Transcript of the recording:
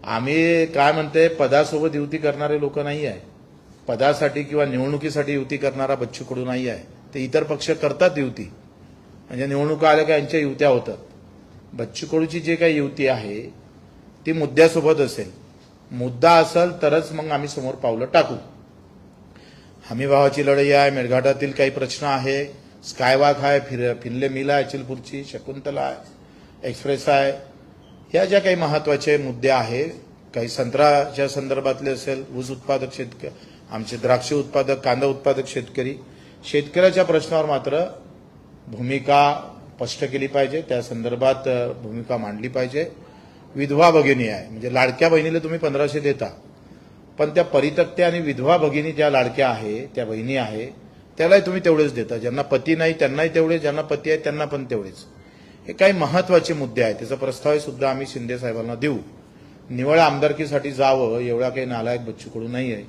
आम्ही काय म्हणते, पदासोबत युती करणारे लोक नाही आहे. पदासाठी किंवा निवडणुकीसाठी युती करणारा बच्चू कडू नाही आहे. ते इतर पक्ष करतात युती, म्हणजे निवडणुका आल्या का यांच्या युत्या होतात. बच्चू कडूची जे काही युती आहे ती मुद्द्यासोबत असेल. मुद्दा असेल तरच मग आम्ही समोर पावलं टाकू. हमी भावाची लढाई आहे, मेळघाटातील काही प्रश्न आहे, स्कायवॉक आहे, फिनले मिल आहे, अचलपूरची शकुंतला आहे, एक्सप्रेस आहे, या ज्या काही महत्वाचे मुद्दे आहे, काही संत्र्याच्या संदर्भातले असेल, ऊस उत्पादक शेतकरी, आमचे द्राक्ष उत्पादक, कांदा उत्पादक शेतकऱ्याच्या प्रश्नावर मात्र भूमिका स्पष्ट केली पाहिजे. त्या संदर्भात भूमिका मांडली पाहिजे. विधवा भगिनी आहे, म्हणजे लाडक्या बहिणीला तुम्ही 1500 देता, पण त्या परित्यक्त्या आणि विधवा भगिनी ज्या लाडक्या आहे, त्या बहिणी आहे, त्यालाही तुम्ही तेवढेच देता. ज्यांना पती नाही त्यांनाही तेवढे, ज्यांना पती आहे त्यांना पण तेवढेच. हे काही महत्वाचे मुद्दे आहेत. त्याचा प्रस्ताव सुद्धा आम्ही शिंदे साहेबांना देऊ. निवळ आमदारकीसाठी जावं एवढा काही नालायक बच्चू कडू नाही आहे.